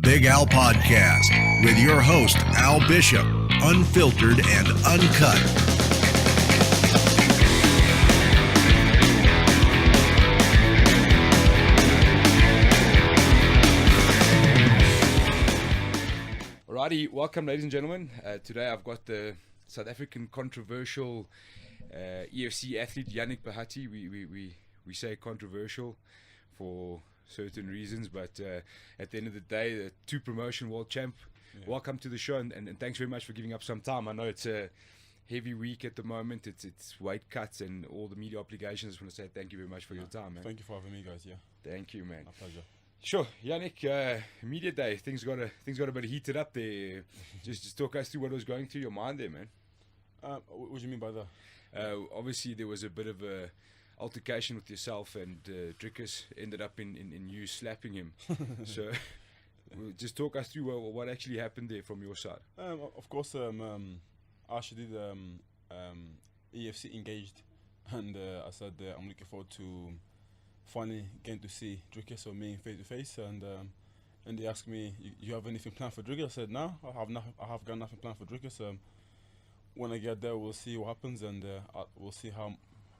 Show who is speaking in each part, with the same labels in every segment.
Speaker 1: the BigAL Podcast with your host, Al Bishop, unfiltered and uncut.
Speaker 2: Alrighty, welcome ladies and gentlemen. Today I've got the South African controversial EFC athlete Yannick Bahati. We say controversial for certain reasons, but at the end of the day, the two promotion world champ. Yeah. Welcome to the show, and thanks very much for giving up some time. I know it's a heavy week at the moment. It's weight cuts and all the media obligations. I just want to say thank you very much for your time, man.
Speaker 3: Thank you for having me, guys. Yeah.
Speaker 2: Thank you, man.
Speaker 3: My pleasure.
Speaker 2: Sure, Yannick. Media day. Things got a bit heated up there. just talk us through what was going through your mind there, man.
Speaker 3: What do you mean by that?
Speaker 2: Obviously, there was a bit of a altercation with yourself, and Dricus ended up in you slapping him. So, just talk us through what actually happened there from your side.
Speaker 3: Of course, I actually did EFC engaged, and I said I'm looking forward to finally getting to see Dricus or me face to face, and they asked me, "You have anything planned for Dricus?" I said, "No, I have got nothing planned for Dricus. When I get there, we'll see what happens, and we'll see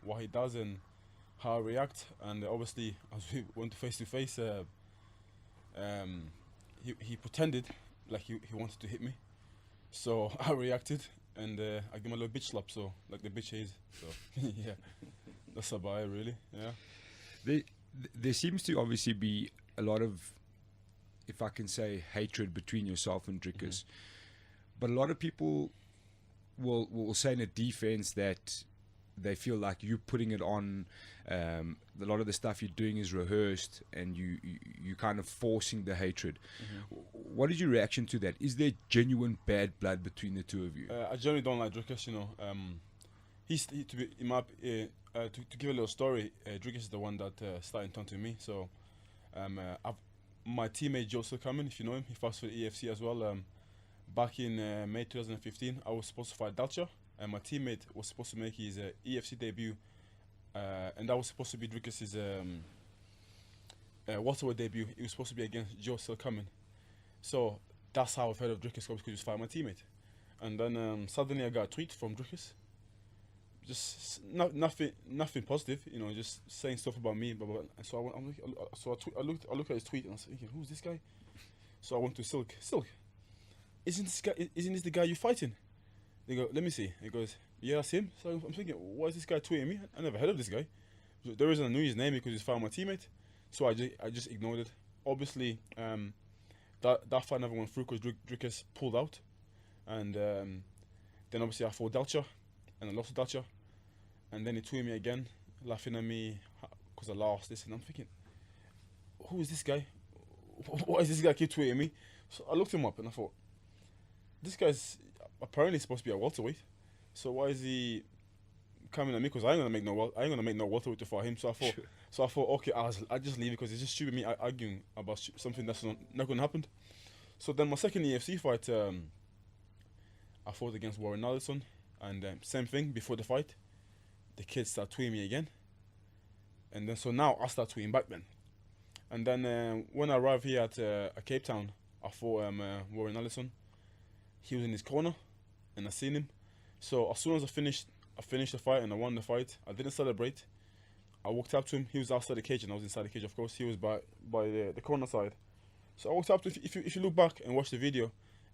Speaker 3: what he does and how I react." And obviously, as we went face to face, he pretended like he wanted to hit me, so I reacted and I gave him a little bitch slap, so like the bitch is. So yeah, that's about it, really. Yeah.
Speaker 2: There seems to obviously be a lot of, if I can say, hatred between yourself and Dricus, but a lot of people will say in a defense that they feel like you putting it on. A lot of the stuff you're doing is rehearsed, and you kind of forcing the hatred. What is your reaction to that? Is there genuine bad blood between the two of you?
Speaker 3: I generally don't like Dricus. You know, to give a little story, Dricus is the one that started taunting me. So, my teammate Joseph Kamen, if you know him, he fought for the EFC as well. Back in May 2015, I was supposed to fight Dalcha, and my teammate was supposed to make his EFC debut, and that was supposed to be Dricus's welterweight debut. It was supposed to be against Joseph Kamen. So that's how I've heard of Dricus, because he was fighting my teammate. And then suddenly I got a tweet from Dricus, just nothing positive, you know, just saying stuff about me. Blah, blah, blah. And so I looked at his tweet and I was thinking, who's this guy? So I went to Silk. Isn't this the guy you're fighting? They go, let me see. He goes, yeah, that's him. So I'm thinking, why is this guy tweeting me? I never heard of this guy. The reason I knew his name because he's found my teammate. So I just ignored it. Obviously, that fight never went through because Dricus pulled out. And then obviously I fought Dalcha, and I lost to Dalcha. And then he tweeted me again, laughing at me because I lost this. And I'm thinking, who is this guy? Why is this guy keep tweeting me? So I looked him up and I thought, this guy's apparently supposed to be a welterweight, so why is he coming at me? Because I ain't gonna make no welterweight to fight him. So I thought, okay, I just leave it because it's just stupid me arguing about something that's not gonna happen. So then my second EFC fight, I fought against Warren Allison, and same thing. Before the fight, the kids start tweeting me again, and then so now I start tweeting back then. And then when I arrived here at Cape Town, I fought Warren Allison. He was in his corner, and I seen him. So as soon as I finished the fight and I won the fight, I didn't celebrate. I walked up to him. He was outside the cage, and I was inside the cage. Of course, he was by the corner side. So I walked up to him. If you look back and watch the video,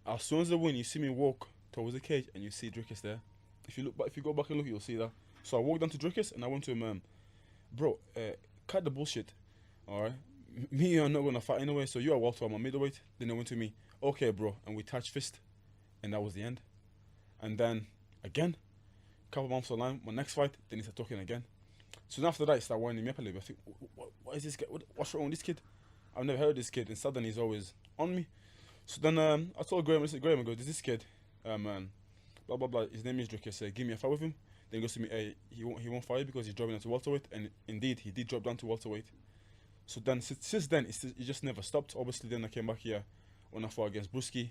Speaker 3: as soon as I win, you see me walk towards the cage, and you see Dricus there. If you go back and look, you'll see that. So I walked down to Dricus, and I went to him, bro, cut the bullshit. All right, me and you are not gonna fight anyway. So you are welterweight, I'm a middleweight. Then he went to me, okay, bro, and we touched fist. And that was the end. And then again, a couple months online, my next fight, then he started talking again. So after that, he started winding me up a little bit. I think, what is this guy? What's wrong with this kid? I've never heard of this kid, and suddenly he's always on me. So then I told Graham, I go, this kid, blah blah blah. His name is Dricus. Give me a fight with him. Then he goes to me, he won't fight because he's dropping down to welterweight, and indeed he did drop down to welterweight. So then since then, it just never stopped. Obviously, then I came back here when I fought against Brusky.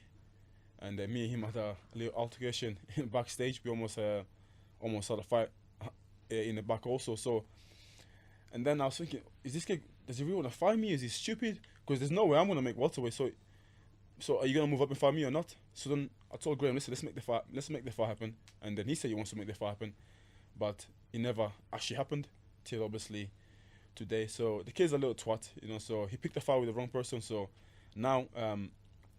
Speaker 3: And me and him had a little altercation backstage. We almost had a fight in the back also. So, and then I was thinking, is this guy, does he really want to fight me? Is he stupid? Because there's no way I'm going to make welterweight. So so are you gonna move up and fight me or not? So then I told Graham, listen, let's make the fight happen. And then he said he wants to make the fight happen, but it never actually happened till obviously today. So the kid's a little twat, you know. So he picked the fight with the wrong person. So now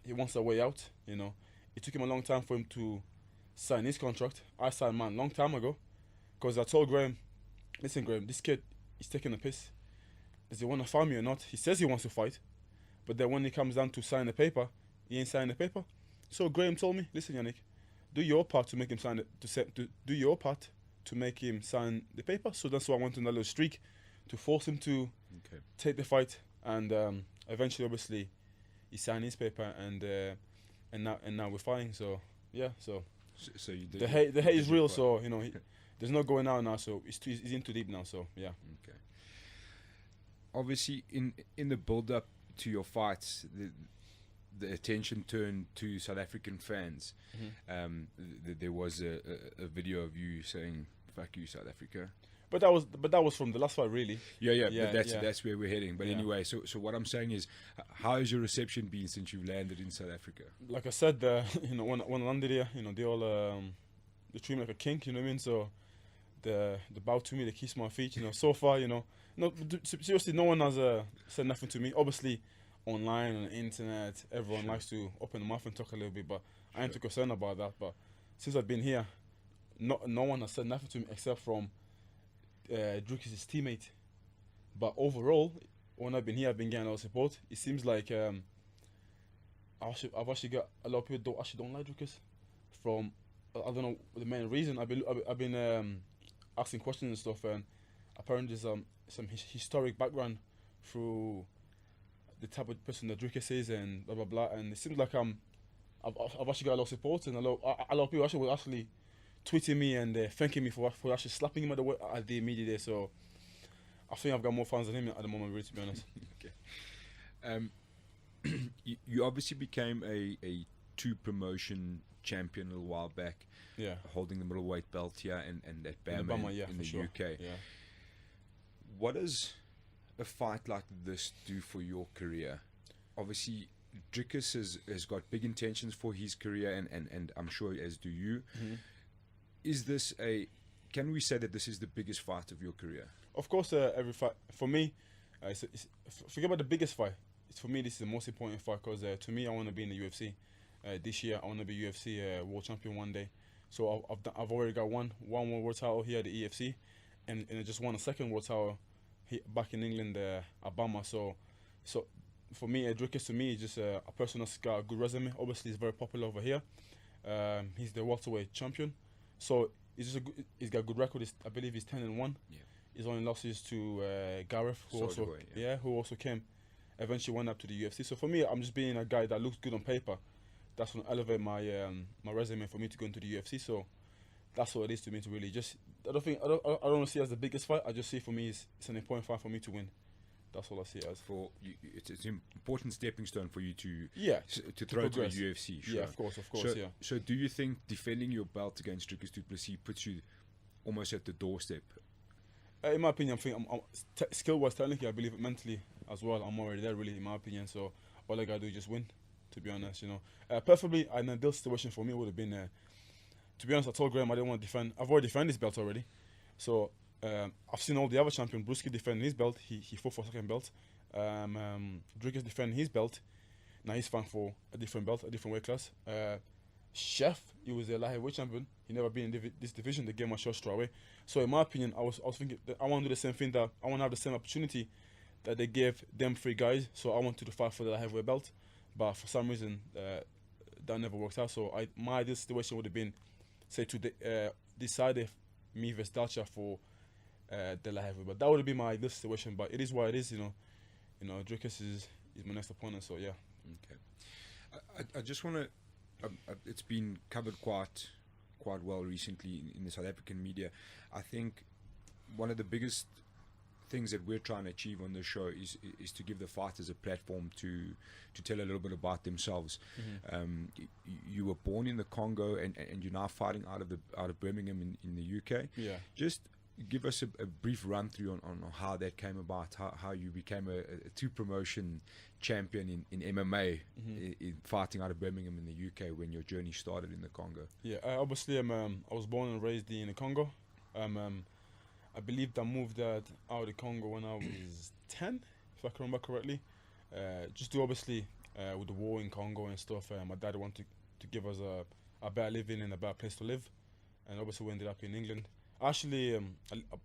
Speaker 3: he wants a way out, you know. It took him a long time for him to sign his contract. I signed mine a long time ago, because I told Graham, listen, Graham, this kid is taking a piss. Does he want to fight me or not? He says he wants to fight, but then when it comes down to sign the paper, he ain't signing the paper. So Graham told me, listen, Yannick, do your part to make him sign it. Do your part to make him sign the paper. So that's why I went on that little streak to force him to take the fight, and eventually, obviously, he signed his paper, and now we're fighting. So yeah, so
Speaker 2: you did
Speaker 3: the hate is real. So you know, there's no going out now. So he's in too deep now. So yeah.
Speaker 2: Okay. Obviously, in the build up to your fights, the attention turned to South African fans. There was a video of you saying "fuck you, South Africa."
Speaker 3: But that was from the last fight, really.
Speaker 2: Yeah. But that's where we're heading. But anyway, so what I'm saying is, how has your reception been since you've landed in South Africa? Like
Speaker 3: I said, you know, when I landed here, you know, they all they treat me like a king. You know what I mean? So they bow to me, they kiss my feet. You know, so far, you know, no, seriously, no one has said nothing to me. Obviously, online on the internet, everyone likes to open their mouth and talk a little bit, but I ain't too concerned about that. But since I've been here, no one has said nothing to me except from Dricus' teammate. But overall, when I've been here, I've been getting a lot of support. It seems like I've actually got a lot of people don't like Dricus. From I don't know the main reason. I've been asking questions and stuff, and apparently there's some historic background through the type of person that Dricus is, and blah blah blah. And it seems like I've actually got a lot of support, and a lot of people were actually tweeting me and thanking me for actually slapping him at the media day. So I think I've got more fans than him at the moment, really, to be honest.
Speaker 2: Okay. You obviously became a 2-promotion champion a little while back.
Speaker 3: Yeah.
Speaker 2: Holding the middleweight belt here and at Bama in the
Speaker 3: sure.
Speaker 2: UK.
Speaker 3: Yeah.
Speaker 2: What does a fight like this do for your career? Obviously, Dricus has got big intentions for his career, and I'm sure as do you. Is this can we say that this is the biggest fight of your career?
Speaker 3: Of course, every fight for me, forget about the biggest fight. For me, this is the most important fight, because to me, I want to be in the UFC. This year, I want to be UFC world champion one day. So I've already got one world title here at the EFC, and I just won a second world title back in England at Bama. So for me, Dricus to me is just a person that's got a good resume. Obviously, he's very popular over here. He's the welterweight champion. So he's got a good record. I believe he's 10-1.
Speaker 2: Yeah.
Speaker 3: His only losses to Gareth, who also came, eventually went up to the UFC. So for me, I'm just being a guy that looks good on paper. That's going to elevate my resume for me to go into the UFC. So that's what it is to me, to really just. I don't see it as the biggest fight. I just see, for me, it's an important fight for me to win. That's all I see it as.
Speaker 2: For you, it's an important stepping stone for you to throw to the UFC. Sure.
Speaker 3: Yeah, of course, yeah.
Speaker 2: So do you think defending your belt against Dricus du Plessis puts you almost at the doorstep?
Speaker 3: In my opinion, skill-wise, technically, I believe it mentally as well. I'm already there, really, in my opinion. So all I gotta do is just win. To be honest, you know, preferably an ideal situation for me would have been. To be honest, I told Graham I didn't want to defend. I've already defended his belt already, so I've seen all the other champions. Brusky defending his belt. He fought for a second belt. Dricus defending his belt. Now he's fighting for a different belt, a different weight class. Chef, he was a light heavyweight champion. He never been in this division. They gave him a shot straight away. So in my opinion, I was thinking that I want to do the same thing. That I want to have the same opportunity that they gave them 3 guys. So I wanted to fight for the light heavyweight belt, but for some reason that never worked out. So my ideal situation would have been, say, to decide me versus Dalcha for the light heavyweight. But that would be my ideal situation. But it is what it is, you know. Dricus is my next opponent. So yeah.
Speaker 2: Okay. I just want to. It's been covered quite well recently in the South African media. I think one of the biggest things that we're trying to achieve on this show is to give the fighters a platform to tell a little bit about themselves. You were born in the Congo and you're now fighting out of Birmingham in the UK.
Speaker 3: Yeah.
Speaker 2: Just give us a brief run through on how that came about, how you became a two promotion champion in MMA, in fighting out of Birmingham in the UK when your journey started in the Congo.
Speaker 3: Yeah, obviously I was born and raised in the Congo. I believe I moved out of the Congo when I was 10, if I can remember correctly. Just to obviously with the war in Congo and stuff, my dad wanted to give us a better living and a better place to live, and obviously we ended up in England. Actually, I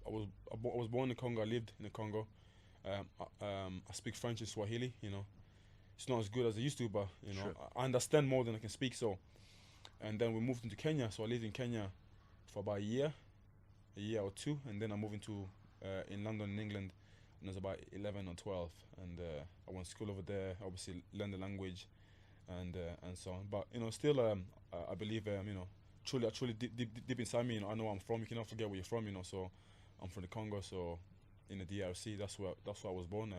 Speaker 3: was born in the Congo. I lived in the Congo. I speak French and Swahili. You know, it's not as good as I used to, but you know, I understand more than I can speak. So, and then we moved into Kenya. So I lived in Kenya for about a year or two, and then I moved into in London, in England, when I was about 11 or 12, and I went to school over there. Obviously, learned the language, and so on. But you know, still, I believe you know. Truly, deep inside me, you know, I know where I'm from. You cannot forget where you're from, you know. So, I'm from the Congo, so in the DRC, that's where I was born.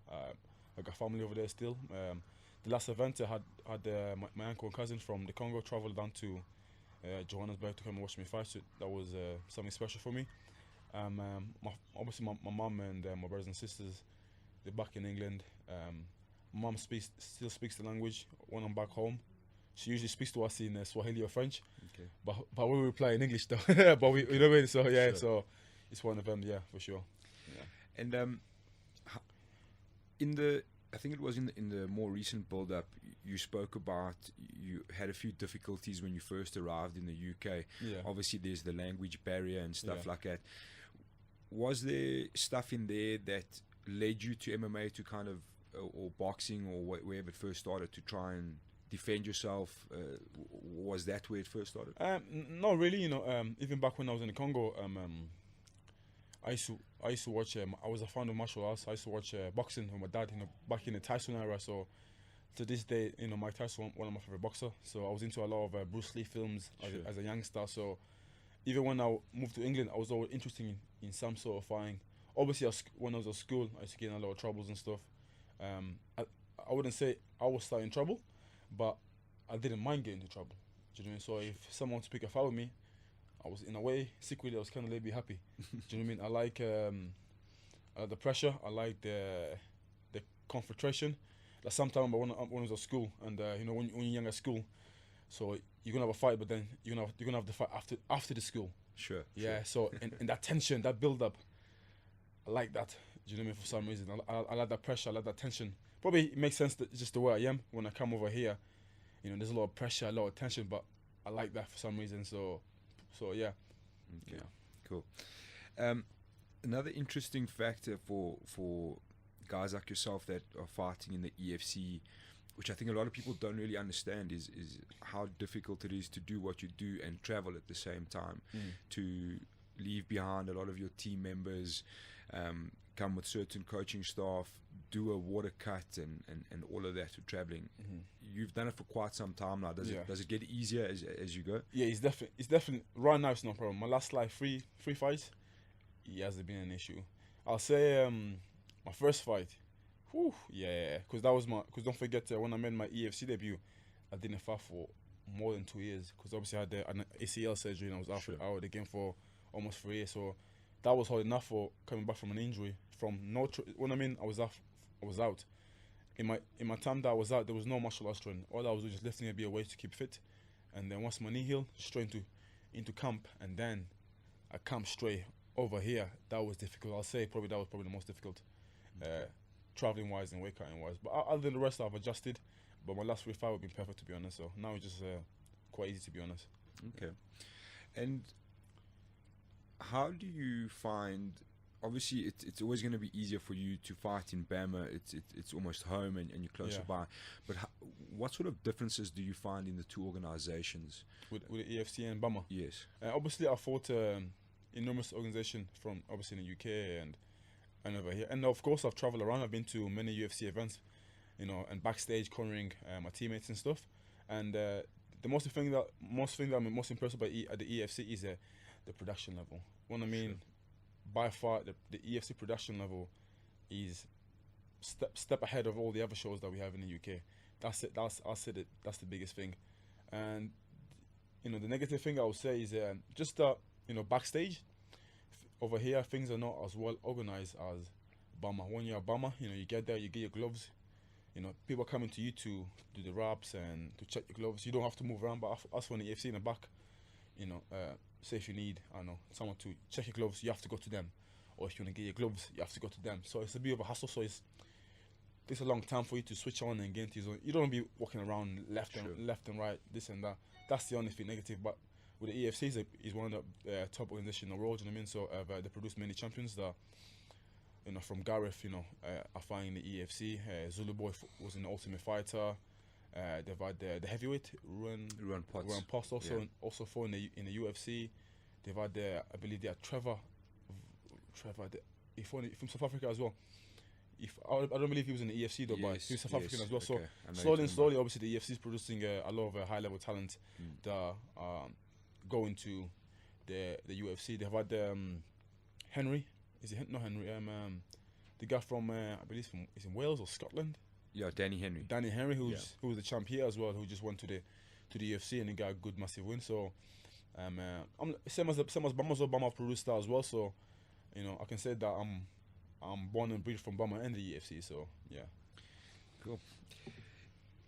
Speaker 3: I got family over there still. The last event I had my uncle and cousin from the Congo traveled down to Johannesburg to come and watch me fight. So that was something special for me. Obviously, my mum and my brothers and sisters, they're back in England. My mum still speaks the language when I'm back home. She usually speaks to us in Swahili or French, but we reply in English though. But you know what I mean? So yeah, so it's one of them, yeah, for sure. Yeah.
Speaker 2: And I think it was in the more recent build-up, you spoke about you had a few difficulties when you first arrived in the UK.
Speaker 3: Yeah.
Speaker 2: Obviously, there's the language barrier and stuff like that. Was there stuff in there that led you to MMA to kind of, or boxing, or wherever it first started, to try and defend yourself? Was that where it first started?
Speaker 3: Not really, you know. Even back when I was in the Congo, I used to watch. I was a fan of martial arts. I used to watch boxing with my dad, you know, back in the Tyson era. So to this day, you know, Mike Tyson, one of my favorite boxers. So I was into a lot of Bruce Lee films as a youngster. So even when I moved to England, I was always interested in some sort of fighting. Obviously, when I was at school, I used to get in a lot of troubles and stuff. I wouldn't say I was starting trouble, but I didn't mind getting into trouble. Do you know what I mean? So if someone wanted to pick a fight with me, I was, in a way, secretly, I was kind of a little bit happy. Do you know what I mean? I like the pressure. I like the confrontation. Like sometimes when I was at school, and you know, when you're young at school, so you're gonna have a fight, but then you're gonna have the fight after the school.
Speaker 2: Sure.
Speaker 3: Yeah. So in that tension, that build up, I like that. Do you know what I mean? For some reason, I like that pressure. I like that tension. Probably it makes sense that it's just the way I am when I come over here. You know, there's a lot of pressure, a lot of tension, but I like that for some reason. So yeah.
Speaker 2: Okay. Yeah. Cool. Another interesting factor for guys like yourself that are fighting in the EFC, which I think a lot of people don't really understand, is how difficult it is to do what you do and travel at the same time, to leave behind a lot of your team members, come with certain coaching staff, do a water cut and all of that for traveling. You've done it for quite some time now. Does it get easier as you go?
Speaker 3: Yeah, it's definitely right now. It's no problem. My last three fights, it hasn't been an issue. I'll say my first fight, because that was because don't forget when I made my EFC debut, I didn't fight for more than 2 years because obviously I had an ACL surgery and I was out of the game for almost 3 years. So that was hard enough for coming back from an injury. When I mean I was out. In my time that I was out, there was no martial arts training. All I was doing was just lifting a bit of weight to keep fit. And then once my knee healed, straight into camp, and then I camped straight over here. That was difficult. I'll say that was probably the most difficult, traveling wise and weight cutting wise. But other than the rest, I've adjusted. But my last 3 fights have been perfect, to be honest. So now it's just quite easy, to be honest.
Speaker 2: Okay. And how do you find? Obviously, it's always going to be easier for you to fight in Bama. It's almost home and you're closer by. But what sort of differences do you find in the two organizations?
Speaker 3: With the EFC and Bama?
Speaker 2: Yes.
Speaker 3: Obviously, I fought enormous organization from obviously in the UK and over here. And of course, I've traveled around. I've been to many UFC events, you know, and backstage cornering my teammates and stuff. And the most thing that I'm most impressed by at the EFC is the production level. What I mean, by far, the EFC production level is step ahead of all the other shows that we have in the UK. That's it. That's the biggest thing. And you know, the negative thing I would say is just you know, backstage. over here things are not as well organized as Bama. When you're a Bama, you know, you get there, you get your gloves. You know, people are coming to you to do the wraps and to check your gloves. You don't have to move around. But us from the EFC in the back, you know, say if you need, I don't know, someone to check your gloves, you have to go to them. Or if you want to get your gloves, you have to go to them. So it's a bit of a hassle. So it takes a long time for you to switch on and get into your zone. You don't want to be walking around left and right, this and that. That's the only thing negative. But with the EFC, is one of the top organizations in the world. You know what I mean? So they produce many champions that, you know, from Gareth, you know, are fighting the EFC. Zulu Boy was in the Ultimate Fighter. They've had the heavyweight Ruan Post also fought in the UFC. They've had I believe they had Trevor. He fought from South Africa as well. I don't believe he was in the EFC though, but he was South African as well.
Speaker 2: Okay.
Speaker 3: So slowly, obviously the EFC is producing a lot of high level talent that go into the UFC. They've had Henry. Is it not Henry? The guy from I believe he's in Wales or Scotland.
Speaker 2: Yeah, Danny
Speaker 3: Henry, who was the champ here as well, who just went to the UFC and he got a good massive win. So I'm same as Bama produced that as well. So you know I can say that I'm born and bred from Bama and the UFC. So yeah,
Speaker 2: cool.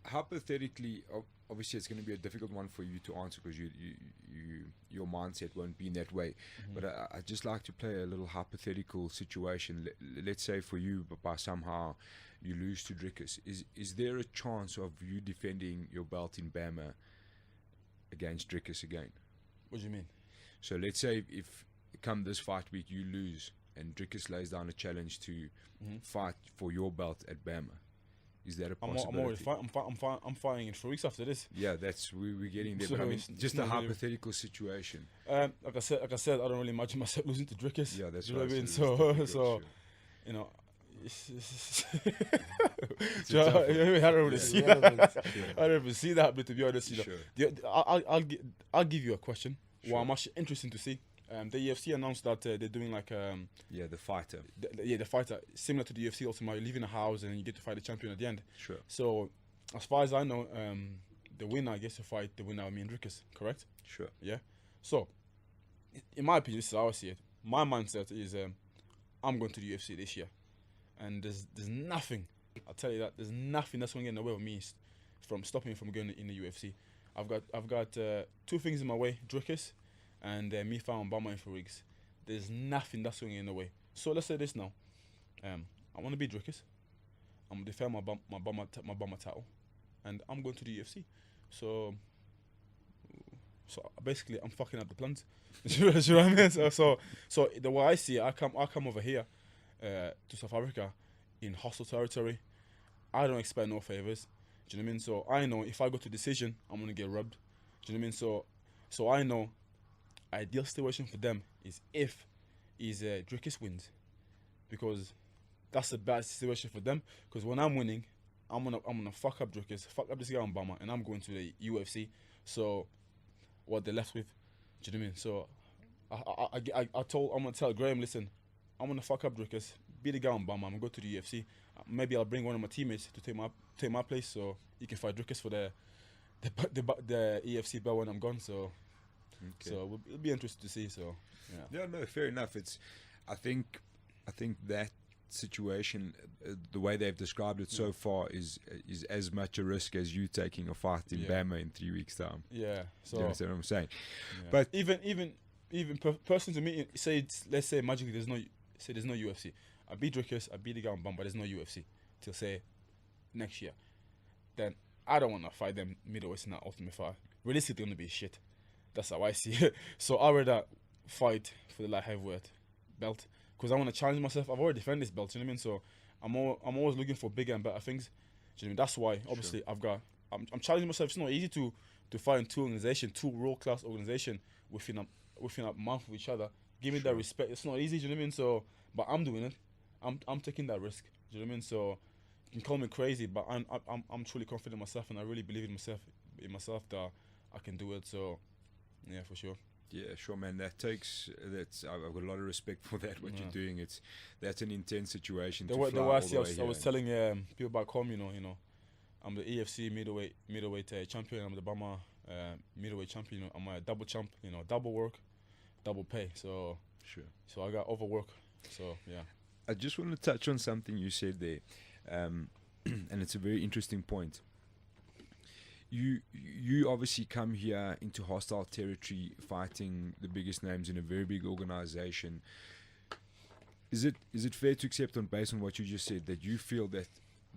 Speaker 2: Hypothetically, obviously it's going to be a difficult one for you to answer because your mindset won't be in that way. But I'd just like to play a little hypothetical situation. Let's say for you, but by somehow you lose to Dricus. Is there a chance of you defending your belt in Bama against Dricus again?
Speaker 3: What do you mean?
Speaker 2: So let's say if come this fight week you lose and Dricus lays down a challenge to fight for your belt at Bama. Is that a possibility?
Speaker 3: I'm fighting in 3 weeks after this.
Speaker 2: Yeah, we're getting there.
Speaker 3: So
Speaker 2: but I mean, just a hypothetical situation.
Speaker 3: Like I said, I don't really imagine myself losing to Dricus.
Speaker 2: Yeah, that's
Speaker 3: you know
Speaker 2: right.
Speaker 3: what I mean?
Speaker 2: Sure.
Speaker 3: You know, I don't really see that. I don't even see that. But to be honest, you know, I'll give you a question.
Speaker 2: Sure.
Speaker 3: Well, I'm actually interested to see. The UFC announced that they're doing like
Speaker 2: the fighter.
Speaker 3: The fighter similar to the UFC. Also, you leave in a house and you get to fight the champion at the end.
Speaker 2: Sure.
Speaker 3: So, as far as I know, the winner gets to fight the winner of me and Dricus. Correct?
Speaker 2: Sure.
Speaker 3: Yeah. So, in my opinion, this is how I see it. My mindset is I'm going to the UFC this year, and there's nothing. I'll tell you that there's nothing that's going to get in the way of me from stopping me from going in the UFC. I've got 2 things in my way: Dricus and me fighting Bama in 4 weeks. There's nothing that's going in the way. So let's say this now. I want to beat Dricus. I'm going to defend my Bama title. And I'm going to the UFC. So basically, I'm fucking up the plans. You know what I mean? So the way I see it, I come over here to South Africa in hostile territory. I don't expect no favors. Do you know what I mean? So I know if I go to decision, I'm going to get rubbed. Do you know what I mean? So I know ideal situation for them is if Dricus wins, because that's a bad situation for them. Because when I'm winning, I'm gonna fuck up Dricus, fuck up this guy on Bama, and I'm going to the UFC. So what they're left with, do you know what I mean? So I'm gonna tell Graham, listen, I'm gonna fuck up Dricus, beat the guy on Bama, I'm gonna go to the UFC. Maybe I'll bring one of my teammates to take my place, so he can fight Dricus for the EFC belt when I'm gone. So. Okay. So it'll be interesting to see. So
Speaker 2: yeah, no, fair enough. I think that situation, the way they've described it so far, is as much a risk as you taking a fight in Bama in 3 weeks' time.
Speaker 3: Yeah. So
Speaker 2: you understand what I'm saying?
Speaker 3: Yeah.
Speaker 2: But
Speaker 3: even person to me, let's say magically there's no UFC. I beat Dricus, I beat the guy on Bama, but there's no UFC till say next year. Then I don't want to fight them middleweights in that Ultimate Fight. Realistically, gonna be shit. That's how I see it. So I'd rather fight for the light heavyweight belt because I want to challenge myself. I've already defended this belt, you know what I mean? So I'm always looking for bigger and better things. Do you know what I mean? That's why, obviously, I'm challenging myself. It's not easy to fight in two world-class organizations within a month of each other. Give me that respect. It's not easy, do you know what I mean? So, but I'm doing it. I'm taking that risk. Do you know what I mean? So you can call me crazy, but I'm truly confident in myself, and I really believe in myself that I can do it. So. Yeah, for sure.
Speaker 2: Yeah, sure, man. I've got a lot of respect for that. What you're doing, that's an intense situation. I
Speaker 3: was telling people back home, you know, I'm the EFC middleweight champion. I'm the Bama middleweight champion. You know, I'm a double champ. You know, double work, double pay. So
Speaker 2: Sure.
Speaker 3: So I got overwork. So yeah.
Speaker 2: I just want to touch on something you said there, and it's a very interesting point. You obviously come here into hostile territory, fighting the biggest names in a very big organization. Is it fair to accept, based on what you just said, that you feel that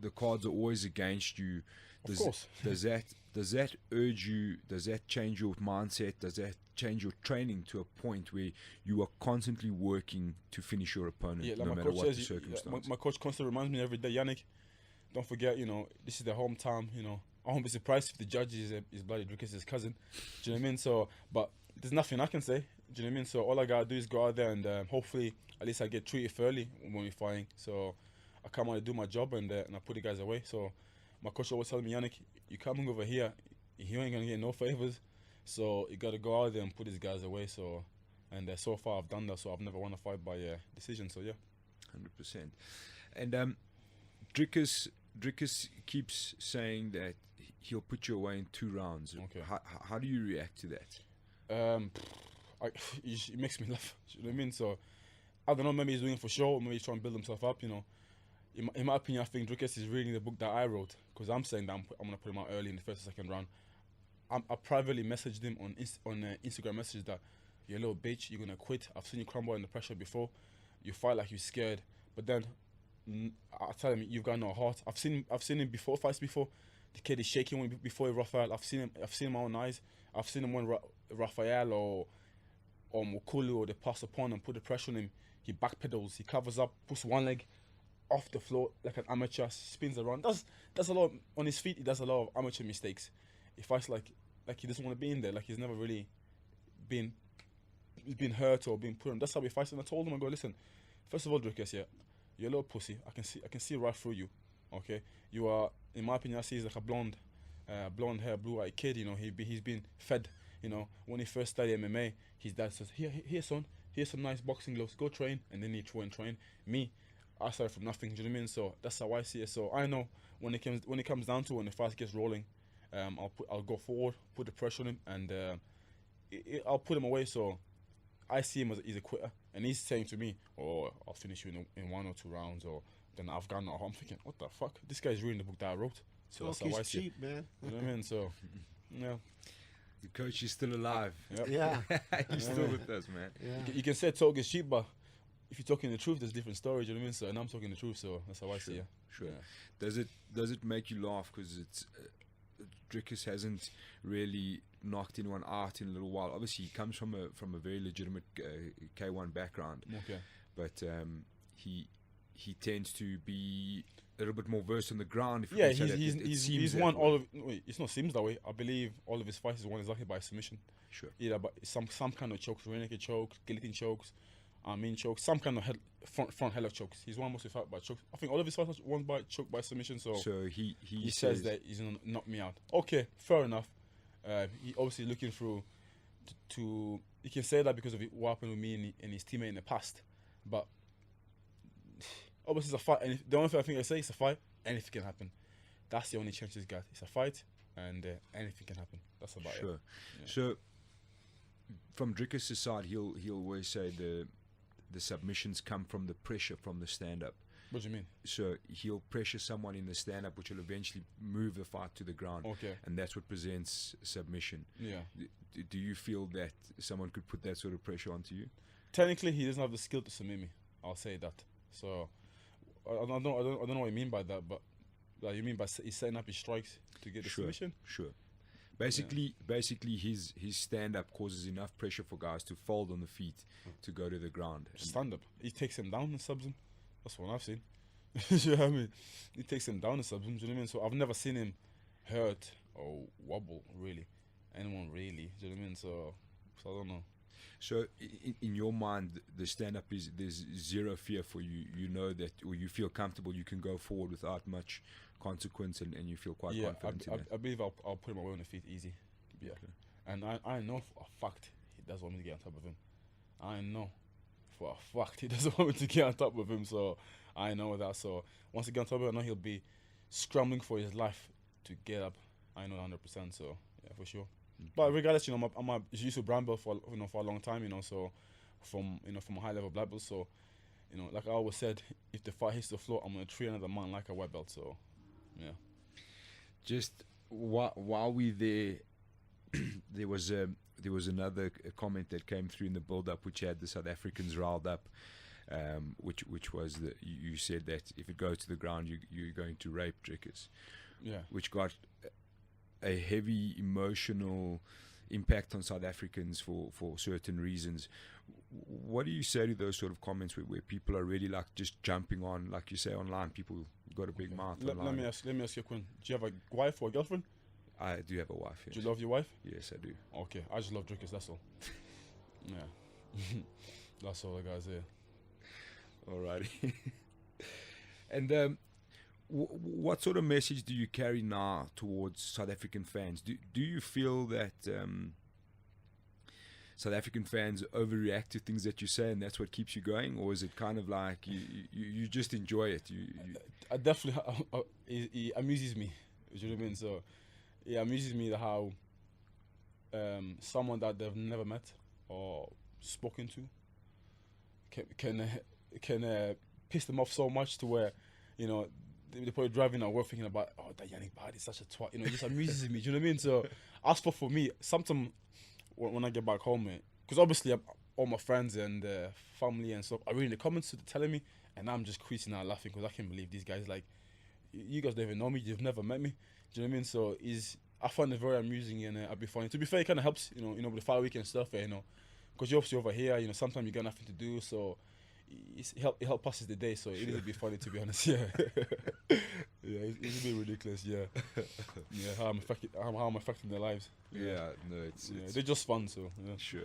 Speaker 2: the cards are always against you?
Speaker 3: Of course.
Speaker 2: Does that urge you? Does that change your mindset? Does that change your training to a point where you are constantly working to finish your opponent,
Speaker 3: Yeah, like
Speaker 2: no
Speaker 3: my
Speaker 2: matter
Speaker 3: coach
Speaker 2: what the
Speaker 3: says,
Speaker 2: circumstance?
Speaker 3: my coach constantly reminds me every day, Yannick, don't forget, this is the hometown, I won't be surprised if the judge is bloody Dricus' cousin. Do you know what I mean? So, but there's nothing I can say. Do you know what I mean? So all I gotta do is go out there and hopefully at least I get treated fairly when we're fighting. So I come out and do my job and I put the guys away. So my coach always tells me, Yannick, you coming over here, you ain't gonna get no favors. So you gotta go out there and put these guys away. So so far I've done that. So I've never won a fight by decision. So yeah,
Speaker 2: 100%. And Dricus keeps saying that he'll put you away in 2 rounds.
Speaker 3: Okay.
Speaker 2: How do you react to that?
Speaker 3: It makes me laugh. You know what I mean? So I don't know. Maybe he's doing it for show. Maybe he's trying to build himself up. In my opinion, I think Dricus is reading the book that I wrote, because I'm saying that I'm gonna put him out early in the first or second round. I privately messaged him on Instagram message that you little bitch, you're gonna quit. I've seen you crumble under pressure before. You fight like you're scared, but then I tell him you've got no heart. I've seen him before fights before. The kid is shaking before he Rafael. I've seen him with my own eyes. I've seen him when Rafael or Mukulu or they pass upon and put the pressure on him. He backpedals, he covers up, puts one leg off the floor like an amateur, spins around. Does a lot on his feet. He does a lot of amateur mistakes. He fights like he doesn't want to be in there. Like he's never really been hurt or been put on. That's how he fights. And I told him, I go, listen, first of all, Dricus, yeah, you're a little pussy. I can see right through you. Okay, you are, in my opinion, I see he's like a blonde hair, blue-eyed kid. He's been fed. When he first studied MMA, his dad says, here son, here's some nice boxing gloves, go train. And then he train. Me, I started from nothing. Do you know what I mean? So that's how I see it. So I know when it comes down to when the fight gets rolling, I'll go forward, put the pressure on him, and I'll put him away. So I see him as he's a quitter, and he's saying to me, "Oh, I'll finish you in 1 or 2 rounds," or then I've gone. I'm thinking, what the fuck? This guy's reading the book that I wrote. So that's how I see
Speaker 4: cheap, man.
Speaker 3: it. You know what I mean? So yeah.
Speaker 2: The coach is still alive.
Speaker 3: Yep.
Speaker 4: Yeah.
Speaker 2: He's still with us, man.
Speaker 4: Yeah.
Speaker 3: You can say talk is cheap, but if you're talking the truth, there's different stories. You know what I mean? So, and I'm talking the truth, so that's how I see it.
Speaker 2: Sure.
Speaker 3: Yeah.
Speaker 2: Does it make you laugh because it's Dricus hasn't really knocked anyone out in a little while? Obviously, he comes from a very legitimate K1 background.
Speaker 3: Okay.
Speaker 2: But he tends to be a little bit more versed on the ground. If you
Speaker 3: Yeah,
Speaker 2: can say that. It
Speaker 3: he's
Speaker 2: seems that
Speaker 3: won
Speaker 2: way.
Speaker 3: all of. Wait, it's not seems that way. I believe all of his fights is won exactly by submission.
Speaker 2: Sure.
Speaker 3: Either by some kind of chokes, rear naked chokes, guillotine chokes, chokes, some kind of front headlock chokes. He's won most of his fights by chokes. I think all of his fights won by choke by submission. So
Speaker 2: he
Speaker 3: says that he's gonna knock me out. Okay, fair enough. He obviously looking through to he can say that because of what happened with me and his teammate in the past. But obviously it's a fight, and the only thing I think I say is a fight. Anything can happen. That's the only chance he's got. It's a fight, and anything can happen. That's about it.
Speaker 2: Sure.
Speaker 3: Yeah.
Speaker 2: So from Dricus' side, he'll always say the submissions come from the pressure from the stand-up.
Speaker 3: What do you mean?
Speaker 2: So he'll pressure someone in the stand-up, which will eventually move the fight to the ground.
Speaker 3: Okay.
Speaker 2: And that's what presents submission.
Speaker 3: Yeah.
Speaker 2: Do you feel that someone could put that sort of pressure onto you?
Speaker 3: Technically, he doesn't have the skill to submit me. I'll say that. So I don't know what you mean by that, but like you mean by he's setting up his strikes to get the submission?
Speaker 2: Sure. Basically, his stand-up causes enough pressure for guys to fold on the feet to go to the ground.
Speaker 3: Stand up. He takes him down and subs him. That's what I've seen. You know what I mean? He takes him down and subs him. Do you know what I mean? So I've never seen him hurt or wobble, really. Anyone really. Do you know what I mean? So I don't know.
Speaker 2: So in your mind, the stand-up there's zero fear for you. You know that, or you feel comfortable. You can go forward without much consequence, and you feel quite confident in that.
Speaker 3: I believe I'll put him away on the feet easy. Yeah.
Speaker 2: Okay.
Speaker 3: And I know for a fact he doesn't want me to get on top of him. I know for a fact he doesn't want me to get on top of him. So I know that. So once he gets on top of him, I know he'll be scrambling for his life to get up. I know 100%. So yeah, for sure. But regardless, I'm a jiu-jitsu brown belt for a long time, so from a high level black belt. So, like I always said, if the fight hits the floor, I'm gonna treat another man like a white belt. So, yeah.
Speaker 2: Just while we there, there was another comment that came through in the build-up, which had the South Africans riled up, which was that you said that if it goes to the ground, you're going to rape Dricus.
Speaker 3: Yeah.
Speaker 2: Which got a heavy emotional impact on South Africans for certain reasons. What do you say to those sort of comments where people are really like just jumping on, like you say online, people got a big mouth online?
Speaker 3: Let me ask you a question. Do you have a wife or a girlfriend?
Speaker 2: I do have a wife, yes.
Speaker 3: Do you love your wife?
Speaker 2: Yes, I do.
Speaker 3: Okay, I just love Dricus, that's all. Yeah. That's all I gotta say.
Speaker 2: Alrighty. And what sort of message do you carry now towards South African fans? Do you feel that South African fans overreact to things that you say, and that's what keeps you going, or is it kind of like you just enjoy it?
Speaker 3: I definitely it amuses me. You know what I mean? So it amuses me how someone that they've never met or spoken to can piss them off so much to where they probably driving at work thinking about, oh, that Yannick Bahati is such a twat. It just amuses me. Do you know what I mean? So as for me, sometimes when I get back home, because obviously all my friends and family and stuff are reading the comments telling me, and I'm just creasing out laughing because I can't believe these guys, like, you guys don't even know me, you've never met me. Do you know what I mean? So I find it very amusing, and I'll be funny. To be fair, it kind of helps, with the fight week and stuff, because you're obviously over here, sometimes you got nothing to do, so it help passes the day, so it will be funny, to be honest. Yeah. Yeah, it's a bit ridiculous. Yeah. Yeah, how I'm affecting their lives.
Speaker 2: Yeah, no, it's
Speaker 3: they're just fun. So yeah.
Speaker 2: Sure.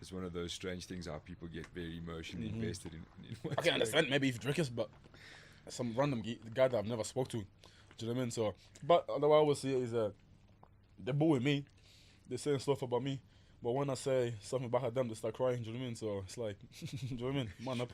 Speaker 2: It's one of those strange things how people get very emotionally invested in
Speaker 3: I can understand maybe if Dricus, but some random guy that I've never spoke to. Do you know what I mean? So, but the way I always see it is they're booing me, they're saying stuff about me. But when I say something about them, they start crying. Do you know what I mean? So it's like, do you know what I mean? Man up.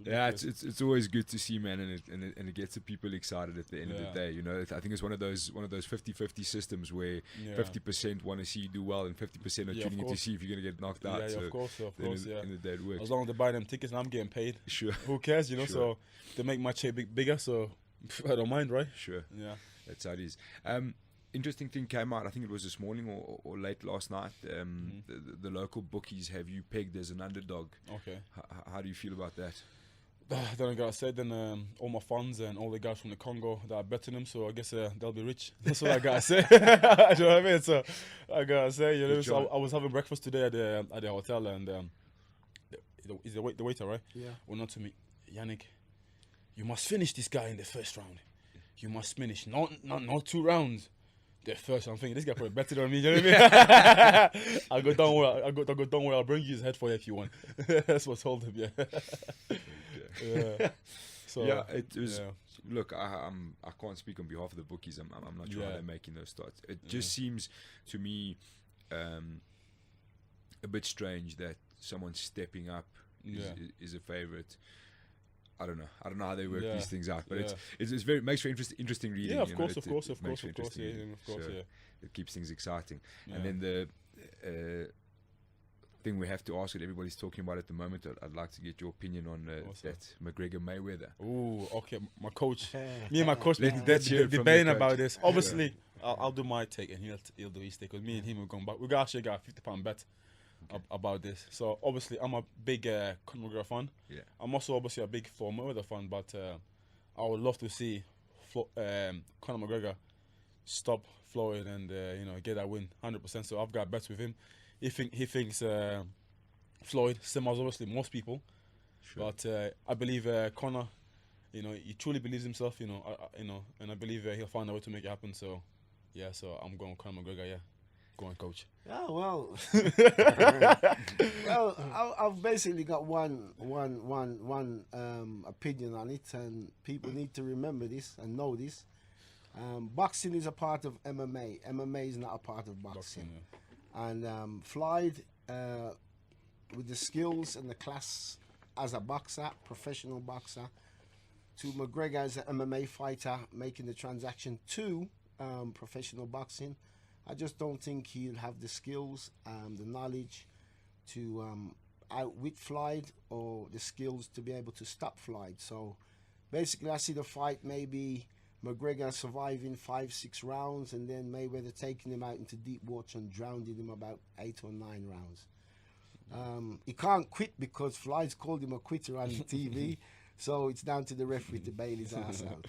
Speaker 2: Yeah, it's always good to see, man, and it gets the people excited at the end of the day. I think it's one of those 50-50 systems where 50% want to see you do well and 50% are tuning in to see if you're gonna get knocked out.
Speaker 3: Yeah,
Speaker 2: so
Speaker 3: of course.
Speaker 2: In the day it works.
Speaker 3: As long as they buy them tickets and I'm getting paid,
Speaker 2: sure.
Speaker 3: Who cares?
Speaker 2: Sure.
Speaker 3: So they make my check bigger, so I don't mind, right?
Speaker 2: Sure.
Speaker 3: Yeah,
Speaker 2: that's how it is. Interesting thing came out, I think it was this morning or late last night. The local bookies have you pegged as an underdog.
Speaker 3: Okay.
Speaker 2: How do you feel about that?
Speaker 3: Then I gotta say, all my fans and all the guys from the Congo that are betting them, so I guess they'll be rich. That's what I gotta say. You know what I mean? So I gotta say, so I was having breakfast today at the hotel, and is the waiter, right?
Speaker 4: Yeah.
Speaker 3: Went on to me, Yannick, you must finish this guy in the first round. You must finish, not 2 rounds. The first, I'm thinking this guy probably better than me. You know what I mean? I go down where I'll bring you his head for you if you want. That's what I told him. Yeah. Yeah. So
Speaker 2: yeah, it was.
Speaker 3: Yeah.
Speaker 2: Look, I can't speak on behalf of the bookies. I'm not sure how they're making those starts. It just seems to me a bit strange that someone stepping up is a favorite. I don't know how they work these things out, but it's very makes for interesting reading.
Speaker 3: Yeah, of course. It
Speaker 2: keeps things exciting.
Speaker 3: Yeah.
Speaker 2: And then the thing we have to ask that everybody's talking about at the moment, I'd like to get your opinion on that McGregor Mayweather.
Speaker 3: Ooh, okay. My coach, me and my coach,
Speaker 2: debating
Speaker 3: about this. Obviously, I'll do my take and he'll do his take. Because me and him are going back. We actually got a £50 bet. About this. So obviously I'm a big Conor McGregor fan. Yeah. I'm also obviously a big Floyd Mayweather fan, but I would love to see Conor McGregor stop Floyd and get that win 100%. So I've got bets with him. He thinks Floyd, same as obviously most people. Sure. But I believe Conor, he truly believes himself, and I believe he'll find a way to make it happen. So yeah, so I'm going Conor McGregor. Yeah. Go on, coach.
Speaker 4: Oh well. Well, I've basically got one opinion on it, and people need to remember this and know this. Boxing is a part of MMA. MMA is not a part of boxing. And Floyd, with the skills and the class as a boxer, professional boxer, to McGregor as an MMA fighter, making the transaction to professional boxing, I just don't think he'll have the skills, the knowledge, to outwit Floyd or the skills to be able to stop Floyd. So basically, I see the fight maybe McGregor surviving 5-6 rounds, and then Mayweather taking him out into deep water and drowning him about 8 or 9 rounds. He can't quit because Floyd's called him a quitter on TV. So it's down to the referee to bail his ass out.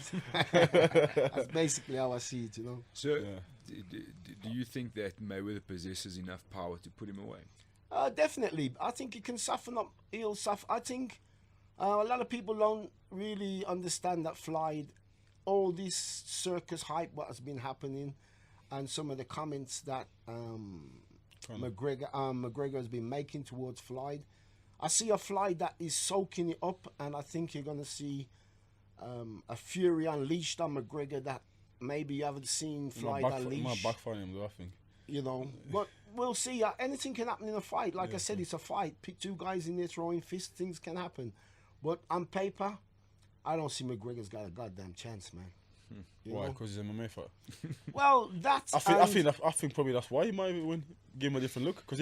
Speaker 4: That's basically how I see it, you know.
Speaker 2: So, do you think that Mayweather possesses enough power to put him away?
Speaker 4: Definitely. I think he can soften up. He'll suffer. I think a lot of people don't really understand that Floyd, all this circus hype, what has been happening, and some of the comments that McGregor has been making towards Floyd. I see a Floyd that is soaking it up, and I think you're going to see a fury unleashed on McGregor that maybe you haven't seen Floyd unleash.
Speaker 3: Might backfire him, though, I think.
Speaker 4: You know, but we'll see. Anything can happen in a fight. Like I said, it's a fight. Put two guys in there throwing fists, things can happen. But on paper, I don't see McGregor's got a goddamn chance, man.
Speaker 3: Why? Because he's an MMA fighter.
Speaker 4: Well, that's.
Speaker 3: I think probably that's why he might win. Give him a different look. Because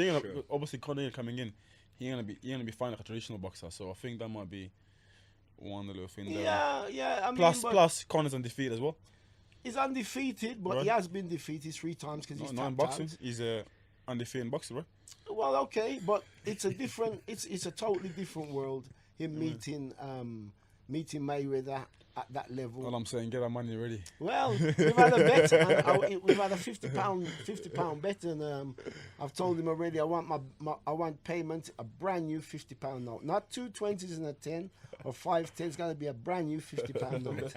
Speaker 3: obviously Conor coming in, he ain't gonna be fighting like a traditional boxer. So I think that might be one little thing there.
Speaker 4: Yeah. I mean,
Speaker 3: plus Conor's undefeated as well.
Speaker 4: He's undefeated, but he has been defeated 3 times because he's
Speaker 3: not in boxing. Out. He's undefeated in boxing, right?
Speaker 4: Well, okay, but it's a different. it's a totally different world. Him meeting Mayweather at that level.
Speaker 3: All I'm saying, get our money ready.
Speaker 4: Well, we've had a bet. We've had a £50 bet, and I've told him already. I want payment, a brand new £50 note, not 2 20s and a 10 or 5 10s. It's got to be a brand new £50 note.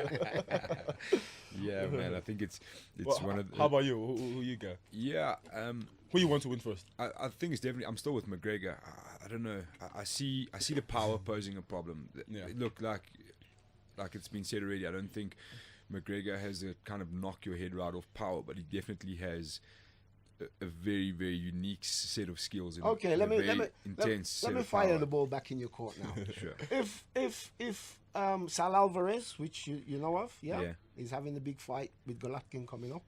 Speaker 2: Yeah, man. I think it's one of the.
Speaker 3: How about you? Who you got?
Speaker 2: Yeah.
Speaker 3: Who you want to win first?
Speaker 2: I think it's definitely. I'm still with McGregor. I don't know. I see the power posing a problem.
Speaker 3: Yeah.
Speaker 2: Look, like it's been said already, I don't think McGregor has a kind of knock your head right off power, but he definitely has a very, very unique set of skills.
Speaker 4: Okay, let me fire the ball back in your court now.
Speaker 2: Sure.
Speaker 4: If Sal Alvarez, which you know of, is having a big fight with Golovkin coming up,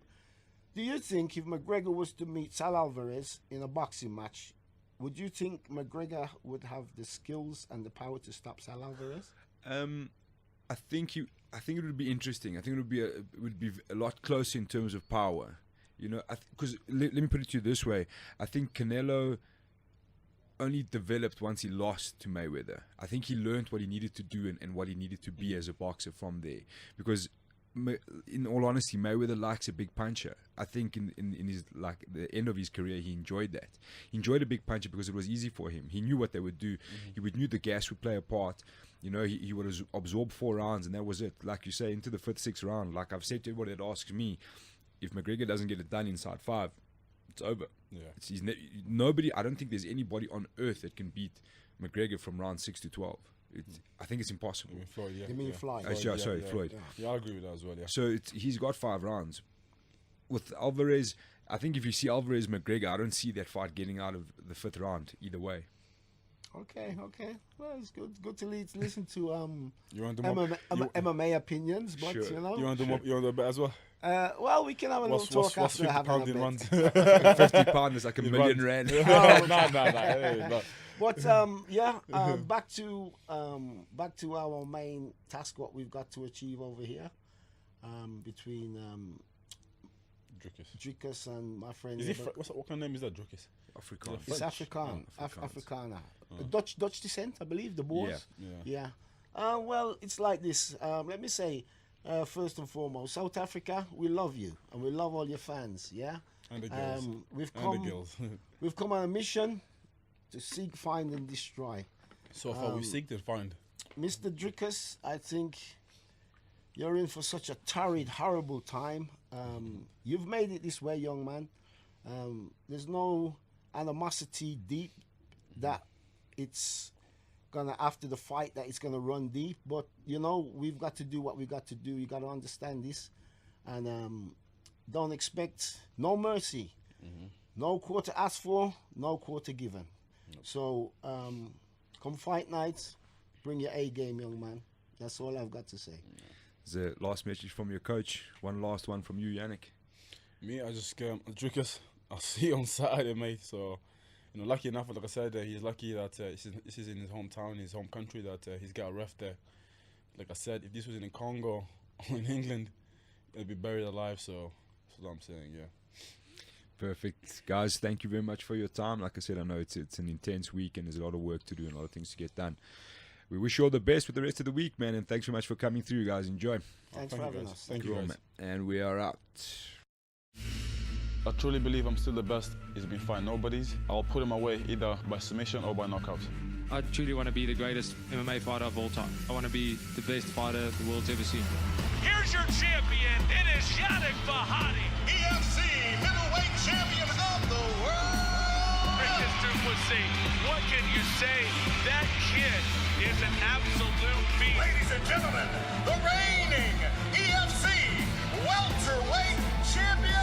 Speaker 4: do you think if McGregor was to meet Sal Alvarez in a boxing match, would you think McGregor would have the skills and the power to stop Sal Alvarez?
Speaker 2: I think it would be interesting. I think it would be a lot closer in terms of power. You know, because let me put it to you this way: I think Canelo only developed once he lost to Mayweather. I think he learned what he needed to do and what he needed to be as a boxer from there. Because, in all honesty, Mayweather likes a big puncher. I think in his the end of his career, he enjoyed that. He enjoyed a big puncher because it was easy for him. He knew what they would do. He knew the gas would play a part. You know, he would absorb 4 rounds, and that was it. Like you say, into the 5th, 6th round. Like I've said to everybody that asks me, if McGregor doesn't get it done inside 5, it's over. Yeah. Nobody. I don't think there's anybody on earth that can beat McGregor from round 6 to 12. I think it's impossible.
Speaker 3: You mean Floyd? Yeah.
Speaker 4: You mean Floyd?
Speaker 2: Floyd.
Speaker 3: Yeah, I agree with that as well. Yeah.
Speaker 2: So he's got 5 rounds. With Alvarez, I think if you see Alvarez McGregor, I don't see that fight getting out of the 5th round either way.
Speaker 4: Okay. Well, it's good to listen to
Speaker 3: you want
Speaker 4: MMA opinions, but
Speaker 2: sure.
Speaker 4: You know.
Speaker 3: You want to do a bet as well?
Speaker 4: Well, we can have a little talk after having a bet.
Speaker 2: £50 is like $1 million rand.
Speaker 3: No.
Speaker 4: But back to our main task, what we've got to achieve over here, between Dricus and my friend.
Speaker 3: What kind of name is that, Dricus?
Speaker 2: Afrikaans.
Speaker 4: It's Afrikaner. Dutch descent, I believe, the Boers. Yeah. Well, it's like this. Let me say, first and foremost, South Africa, we love you and we love all your fans. Yeah.
Speaker 3: And the girls.
Speaker 4: We've come on a mission to seek, find, and destroy.
Speaker 3: So far, we seek and find.
Speaker 4: Mr. Dricus, I think you're in for such a torrid, horrible time. You've made it this way, young man. There's no animosity deep that it's gonna, after the fight, that it's gonna run deep. But you know, we've got to do what we got to do. You got to understand this, and don't expect no mercy. No quarter asked for, no quarter given. So come fight night, bring your A game, young man. That's all I've got to say.
Speaker 2: The last message from your coach. One last one from you, Yannick.
Speaker 3: Me, I just Dricus, I'll see you on Saturday, mate. So lucky enough, like I said, he's lucky that this is in his hometown, his home country, that he's got a ref there. Like I said, if this was in Congo or in England, it'd be buried alive. So that's what I'm saying. Yeah.
Speaker 2: Perfect. Guys, thank you very much for your time. Like I said, I know it's an intense week and there's a lot of work to do and a lot of things to get done. We wish you all the best with the rest of the week, man, and thanks very much for coming through, guys. Enjoy.
Speaker 4: Thanks for having us.
Speaker 3: Thank you, guys.
Speaker 2: Man. And we are out.
Speaker 3: I truly believe I'm still the best. He's been fighting nobodies. I'll put him away either by submission or by knockout.
Speaker 5: I truly want to be the greatest MMA fighter of all time. I want to be the best fighter the world's ever seen.
Speaker 6: Here's your champion. It is Yannick Bahati,
Speaker 7: EFC Middleweight Champion of the world.
Speaker 6: Dricus to Plessis. What can you say? That kid is an absolute beast.
Speaker 7: Ladies and gentlemen, the reigning EFC Welterweight Champion.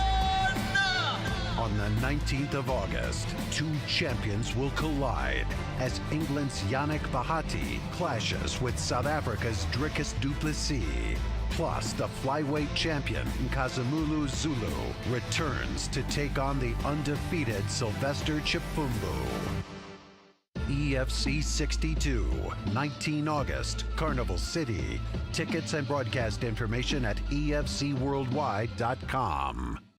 Speaker 8: On the 19th of August, two champions will collide as England's Yannick Bahati clashes with South Africa's Dricus du Plessis. Plus, the flyweight champion Nkazimulu Zulu returns to take on the undefeated Sylvester Chipfumbu. EFC 62, 19 August, Carnival City. Tickets and broadcast information at efcworldwide.com.